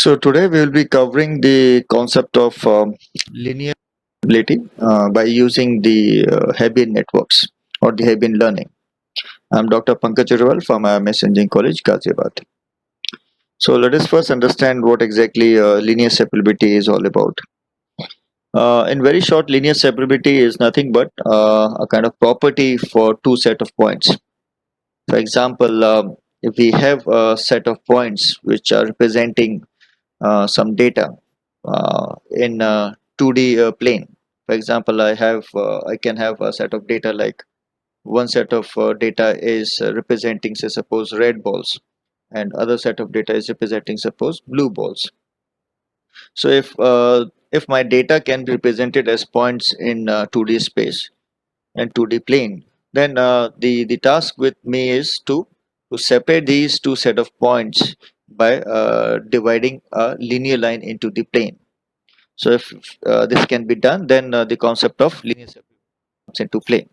So today we will be covering the concept of linear ability by using the Hebbian networks or the Hebbian learning. I'm Dr. Pankaj Agarwal from IMS Engineering College, Ghaziabad. So let us first understand what exactly linear separability is all about. In very short, linear separability is nothing but a kind of property for two set of points. For example, if we have a set of points which are representing some data in 2D plane. For example, I can have a set of data like one set of data is representing, say, suppose red balls, and other set of data is representing, suppose, blue balls. So if my data can be represented as points in 2D space and 2D plane, then the task with me is to separate these two set of points by dividing a linear line into the plane. So if this can be done, then the concept of linear separability comes into play.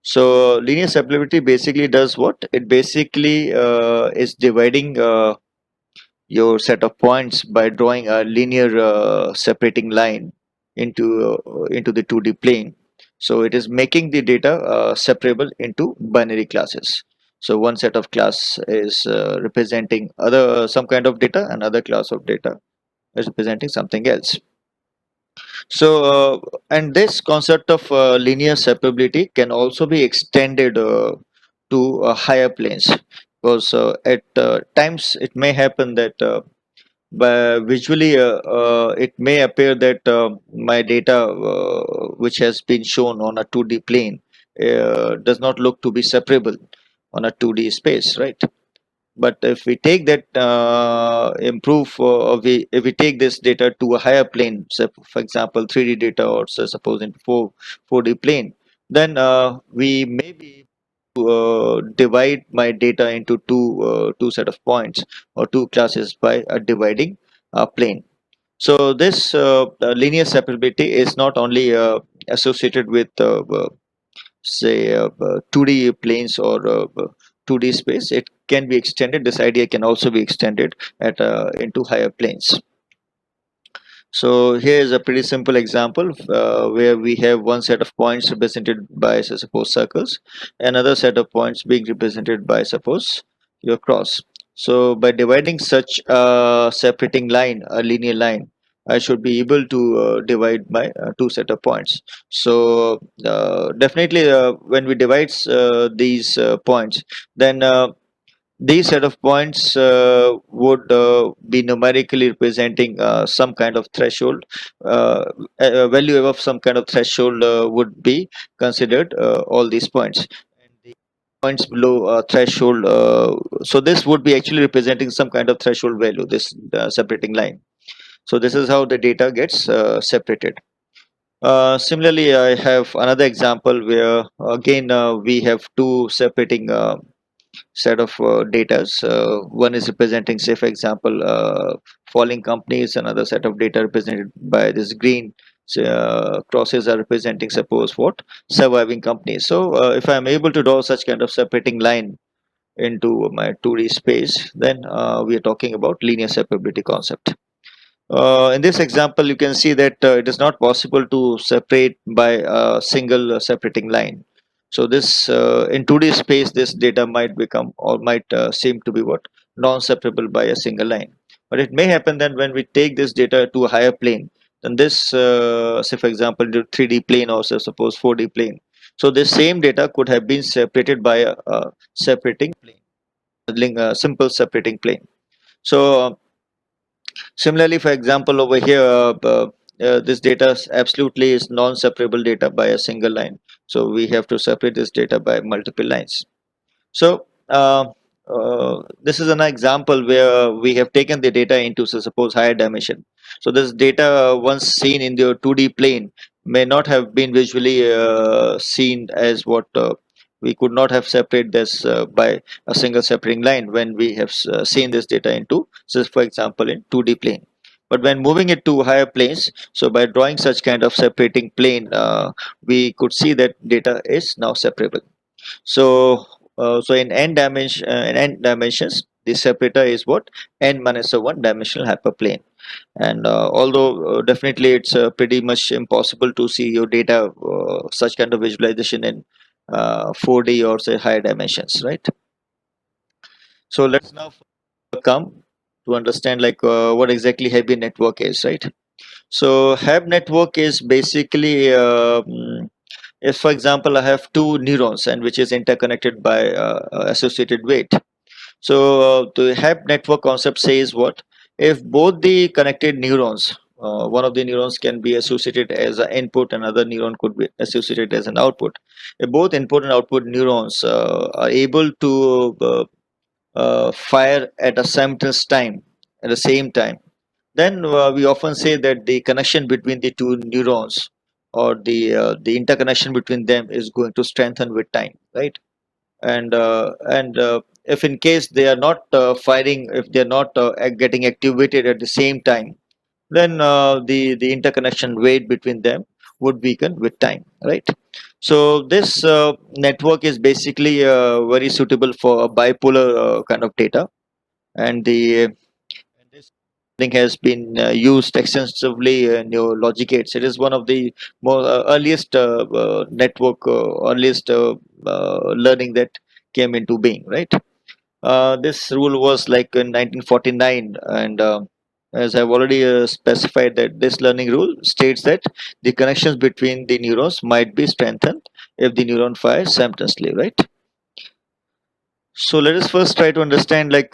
So linear separability basically does what? It basically is dividing your set of points by drawing a linear separating line into the 2D plane. So it is making the data separable into binary classes. So one set of class is representing other some kind of data, and other class of data is representing something else. So, and this concept of linear separability can also be extended to higher planes, because at times it may happen that by visually it may appear that my data which has been shown on a 2D plane does not look to be separable on a 2D space, right? But if we take that improve or we if we take this data to a higher plane, say for example 3D data, or say suppose in 4D plane, then we may be divide my data into two set of points or two classes by dividing a plane. So this linear separability is not only associated with say 2D planes or 2D space. It can be extended. This idea can also be extended at into higher planes. So here is a pretty simple example where we have one set of points represented by, say, suppose circles, another set of points being represented by, suppose, your cross. So by dividing such a separating line, a linear line, I should be able to divide my two set of points. So definitely when we divide these points, then these set of points would be numerically representing some kind of threshold. A value above some kind of threshold would be considered all these points. And the points below threshold, so this would be actually representing some kind of threshold value, this separating line. So this is how the data gets separated. Similarly, I have another example where again we have two separating set of datas. One is representing, say, for example, falling companies. Another set of data represented by this green crosses are representing, suppose, what, surviving companies. So if I am able to draw such kind of separating line into my 2D space, then we are talking about linear separability concept. In this example, you can see that it is not possible to separate by a single separating line. So this in 2D space, this data might become or might seem to be what, non-separable by a single line. But it may happen that when we take this data to a higher plane, then this, say for example, the 3D plane, or say suppose 4D plane. So this same data could have been separated by a separating plane, a simple separating plane. So similarly, for example, over here, this data absolutely is non-separable data by a single line. So we have to separate this data by multiple lines. So this is an example where we have taken the data into, so suppose, higher dimension. So this data once seen in the 2D plane may not have been visually seen as what we could not have separated this by a single separating line when we have seen this data into, so for example, in 2D plane. But when moving it to higher planes, so by drawing such kind of separating plane, we could see that data is now separable. So in n dimensions, The separator is what? N minus 1 dimensional hyperplane. And although definitely it's pretty much impossible to see your data, such kind of visualization in 4D or say higher dimensions, right? So let's now come to understand like what exactly Hebbian network is, right? So Hebb network is basically if for example I have two neurons and which is interconnected by associated weight. So the Hebb network concept says what? If both the connected neurons, one of the neurons can be associated as an input, another neuron could be associated as an output. If both input and output neurons are able to fire at a simultaneous time, at the same time, then we often say that the connection between the two neurons or the interconnection between them is going to strengthen with time, right? And if in case they are not firing, if they are not getting activated at the same time, then the interconnection weight between them would weaken with time, right? So this network is basically very suitable for a bipolar kind of data, and the and this thing has been used extensively in your logic gates. It is one of the more earliest network, earliest learning that came into being, right? This rule was like in 1949, and as I've already specified, that this learning rule states that the connections between the neurons might be strengthened if the neuron fires simultaneously, right? So let us first try to understand like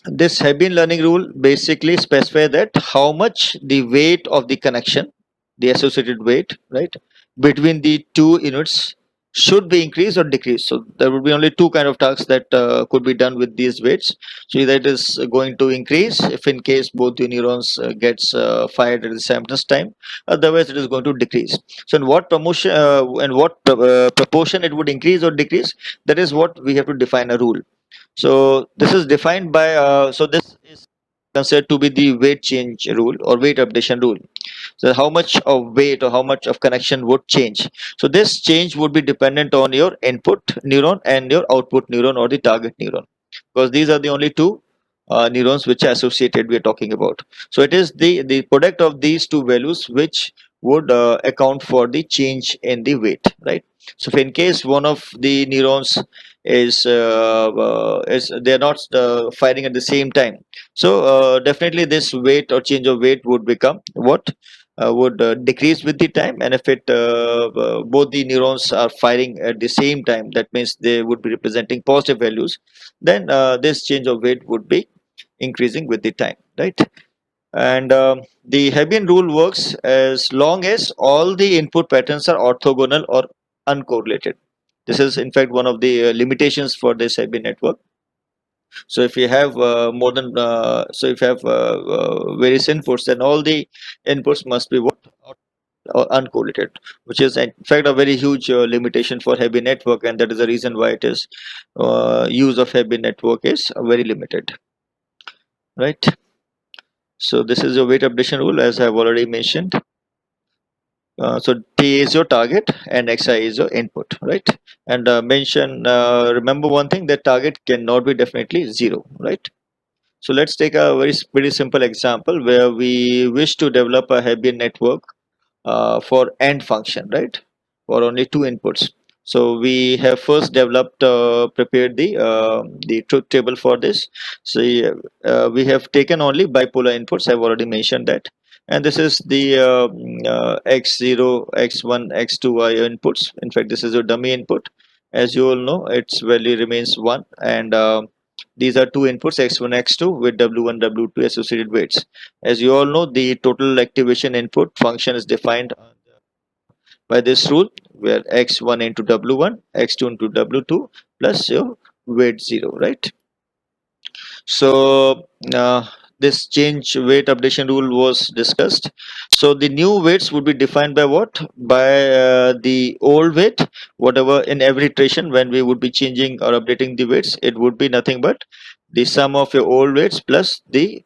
this Hebbian learning rule basically specify that how much the weight of the connection, the associated weight, right, between the two units should be increased or decreased. So there would be only two kind of tasks that could be done with these weights. So either it is going to increase if in case both the neurons gets fired at the same time, otherwise it is going to decrease. So in what promotion and what proportion it would increase or decrease, that is what we have to define a rule. So this is defined by so this is considered to be the weight change rule or weight updation rule. So how much of weight or how much of connection would change. So this change would be dependent on your input neuron and your output neuron or the target neuron, because these are the only two neurons which are associated we are talking about. So it is the product of these two values which would account for the change in the weight, right? So if in case one of the neurons is they're not firing at the same time, so definitely this weight or change of weight would become what would decrease with the time. And if it both the neurons are firing at the same time, that means they would be representing positive values, then this change of weight would be increasing with the time, right? And the Hebbian rule works as long as all the input patterns are orthogonal or uncorrelated. This is in fact one of the limitations for this Hebbian network. So if you have more than so if you have various inputs, then all the inputs must be what? Or uncorrelated, which is in fact a very huge limitation for Hebbian network, and that is the reason why it is use of Hebbian network is very limited, right? So this is your weight updation rule, as I have already mentioned. So T is your target and Xi is your input, right? And remember one thing, that target cannot be definitely zero, right? So let's take a pretty simple example where we wish to develop a Hebbian network for AND function, right? For only two inputs. So we have first prepared the truth table for this. So we have taken only bipolar inputs. I've already mentioned that, and this is the x0, x1, x2 are your inputs. In fact, this is your dummy input. As you all know, its value remains 1, and these are two inputs, x1, x2, with w1, w2 associated weights. As you all know, the total activation input function is defined by this rule, where x1 into w1, x2 into w2 plus your weight 0, right? So this change weight updation rule was discussed. So the new weights would be defined by what? By the old weight, whatever in every iteration when we would be changing or updating the weights, it would be nothing but the sum of your old weights plus the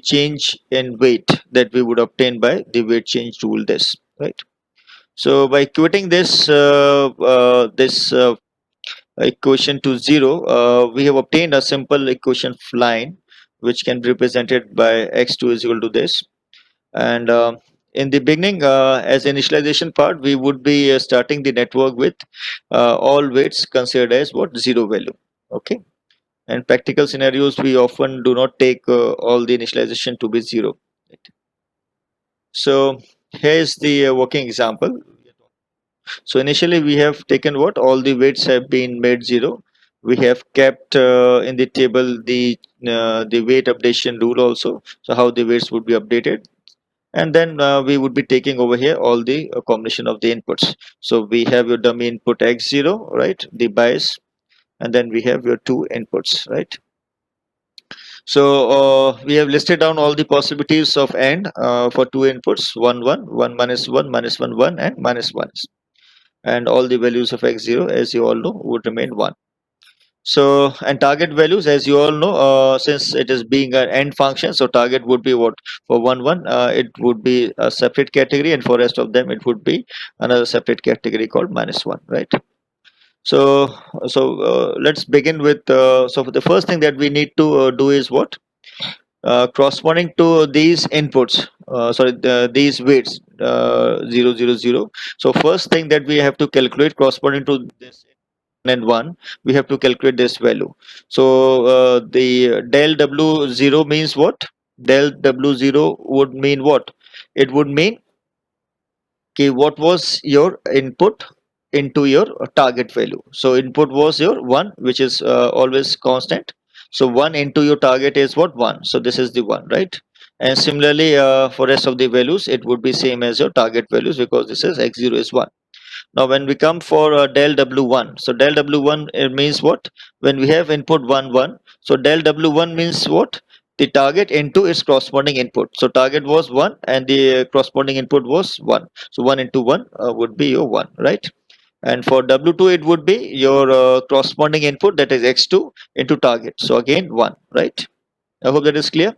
change in weight that we would obtain by the weight change rule, this, right? So by quitting this equation to 0, we have obtained a simple equation line which can be represented by x2 is equal to this. And in the beginning, as initialization part, we would be starting the network with all weights considered as what, 0 value. Okay. And practical scenarios, we often do not take all the initialization to be 0. So here's the working example. So initially we have taken what, all the weights have been made 0. We have kept in the table the weight updation rule also, so how the weights would be updated. And then we would be taking over here all the combination of the inputs. So we have your dummy input x0, right, the bias, and then we have your two inputs, right. So we have listed down all the possibilities of AND for two inputs, 1 1, 1 minus 1, minus 1 1, and minus 1, and all the values of x0, as you all know, would remain 1. So, and target values, as you all know, since it is being an AND function, so target would be what, for 1 1, it would be a separate category, and for rest of them it would be another separate category called minus 1, right. So let's begin with so the first thing that we need to do is what, corresponding to these inputs, these weights, 0 0 0. So first thing that we have to calculate corresponding to this and 1, we have to calculate this value. So the del w0 means what, del w0 would mean what, it would mean what was your input into your target value. So input was your 1, which is always constant. So 1 into your target is what, 1. So this is the 1, right. And similarly for rest of the values, it would be same as your target values, because this is x0 is 1. Now when we come for del w1, so del w1, it means what, when we have input 1 1, so del w1 means what, the target into its corresponding input. So target was 1 and the corresponding input was 1, so 1 into 1 would be your 1, right. And for w2, it would be your corresponding input, that is x2 into target, so again 1, right. I hope that is clear.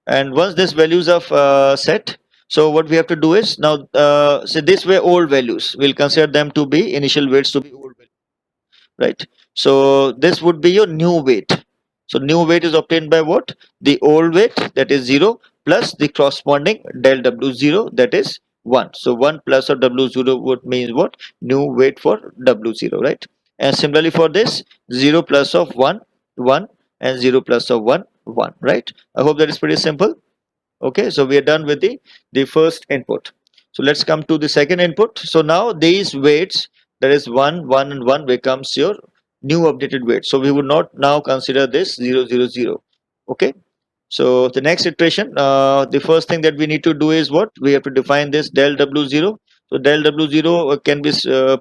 And once these values are set, so what we have to do is now, so this way old values, we'll consider them to be initial weights to be old values, right. So this would be your new weight. So new weight is obtained by what, the old weight, that is 0, plus the corresponding del w0, that is 1. So 1 plus of w0 would mean what, new weight for w0, right. And similarly for this, 0 plus of 1 1, and 0 plus of 1 1, right. I hope that is pretty simple. Okay, so we are done with the first input. So let's come to the second input. So now these weights, that is 1 1 and 1, becomes your new updated weight. So we would not now consider this 0 0 0. Okay, so the next iteration, the first thing that we need to do is what, we have to define this del w0. So del w0 can be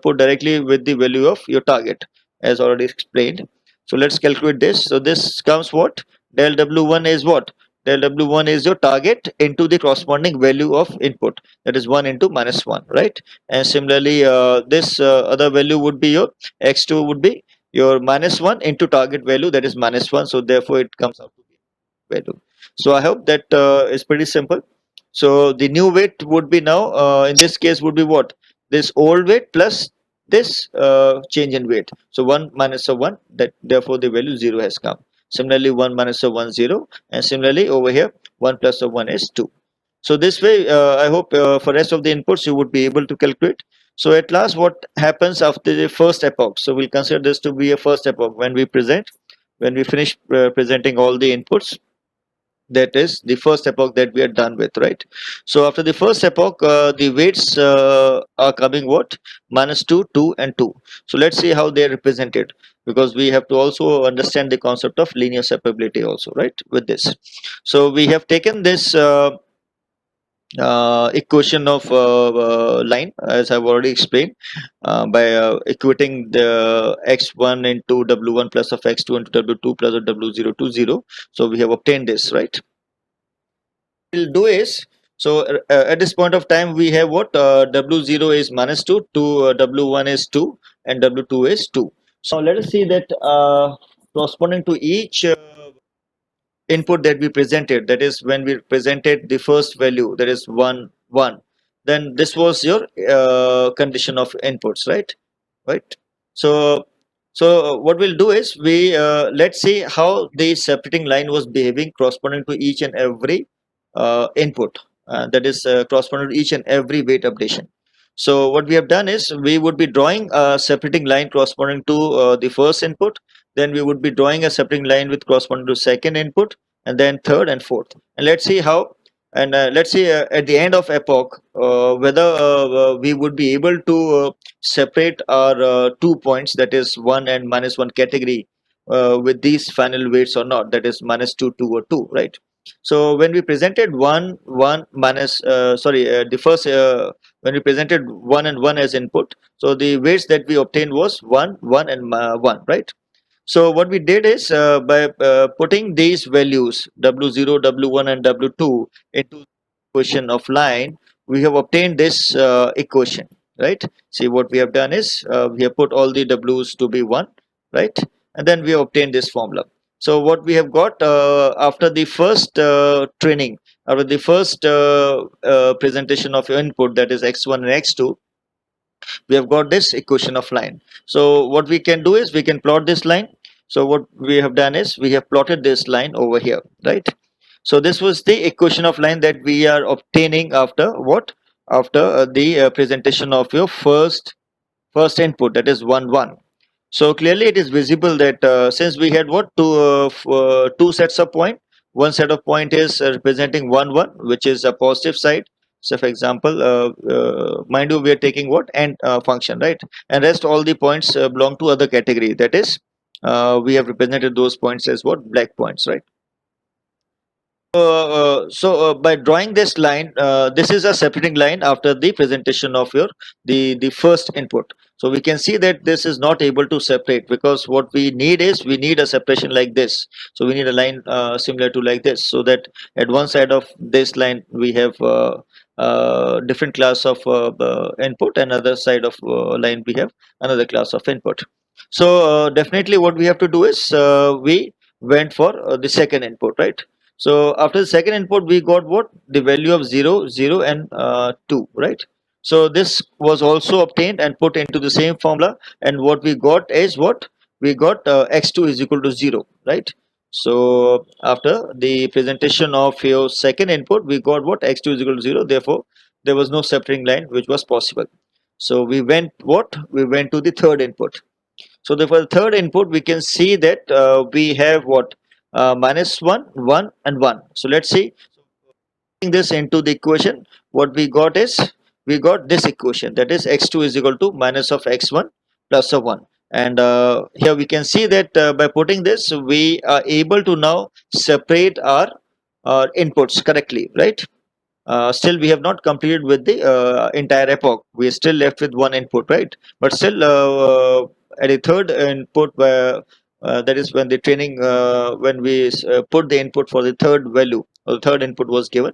put directly with the value of your target, as already explained. So let's calculate this. So this comes what, del w1 is what, del w1 is your target into the corresponding value of input, that is 1 into minus 1, right. And similarly this other value would be your x2, would be your minus 1 into target value, that is minus 1. So therefore it comes out to be value. So I hope that is pretty simple. So the new weight would be now in this case would be what, this old weight plus this change in weight. So 1 minus of 1, that therefore the value 0 has come. Similarly 1 minus of 1 0, and similarly over here 1 plus of 1 is 2. So this way I hope for rest of the inputs you would be able to calculate. So at last, what happens after the first epoch, so we'll consider this to be a first epoch when we finish presenting all the inputs, that is the first epoch that we are done with, right. So after the first epoch, the weights are coming what, minus 2 2 and 2. So let's see how they are represented, because we have to also understand the concept of linear separability also, right, with this. So we have taken this equation of line, as I've already explained, by equating the x1 into w1 plus of x2 into w2 plus of w0 to 0. So we have obtained this, right. We'll do is, so at this point of time we have what, w0 is minus 2, w1 is 2, and w2 is 2. So let us see that corresponding to each input that we presented, that is when we presented the first value, that is 1 1, then this was your condition of inputs, right. So So what we'll do is let's see how the separating line was behaving corresponding to each and every input, that is corresponding to each and every weight updation. So what we have done is we would be drawing a separating line corresponding to the first input, then we would be drawing a separating line with corresponding to second input, and then third and fourth. And let's see how, and let's see at the end of epoch whether we would be able to separate our 2 points, that is 1 and -1 category, with these final weights or not, that is -2, 2 or 2, right? So when we presented 1 1 minus the first when we presented 1 and 1 as input, so the weights that we obtained was 1 1 and 1, right? So what we did is by putting these values W0, W1 and W2 into equation of line, we have obtained this equation, right? See, what we have done is we have put all the W's to be 1, right? And then we have obtained this formula. So what we have got after the first training, after the first presentation of your input, that is x1 and x2, we have got this equation of line. So what we can do is we can plot this line. So what we have done is we have plotted this line over here, right? So this was the equation of line that we are obtaining after what, after the presentation of your first input, that is 1 1. So clearly it is visible that since we had what, two sets of point, one set of point is representing 1 1, which is a positive side. So for example, mind you, we are taking what, and function, right? And rest all the points belong to other category, that is we have represented those points as what, black points, right? By drawing this line, this is a separating line after the presentation of your the first input. So we can see that this is not able to separate, because what we need is we need a separation like this. So we need a line similar to like this, so that at one side of this line we have different class of input, and other side of line we have another class of input. So definitely what we have to do is we went for the second input, right? So after the second input, we got what, the value of 0 0 and 2, right? So this was also obtained and put into the same formula, and what we got is what, we got x2 is equal to 0, right? So after the presentation of your second input, we got what, x2 is equal to 0, therefore there was no separating line which was possible. So we went what, we went to the third input. So for the third input, we can see that we have what, -1 1 and 1. So let's see, putting this into the equation, what we got is we got this equation, that is x2 is equal to minus of x1 plus of 1. And here we can see that by putting this, we are able to now separate our inputs correctly, right? Still we have not completed with the entire epoch, we are still left with one input, right? But still at a third input, that is when the training, when we put the input for the third value, or the third input was given,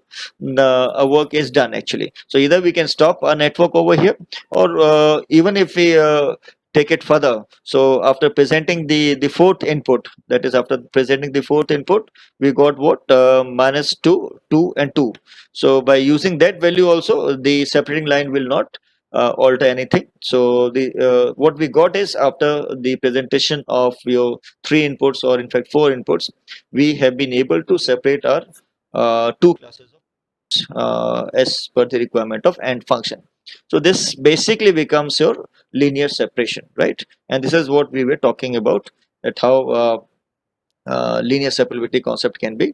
our work is done actually. So either we can stop our network over here, or even if we take it further. So after presenting the fourth input, that is after presenting the fourth input, we got what, -2 2 and 2. So by using that value also, the separating line will not alter anything. So the what we got is after the presentation of your three inputs, or in fact four inputs, we have been able to separate our two classes of as per the requirement of AND function. So this basically becomes your linear separation, right? And this is what we were talking about, that how linear separability concept can be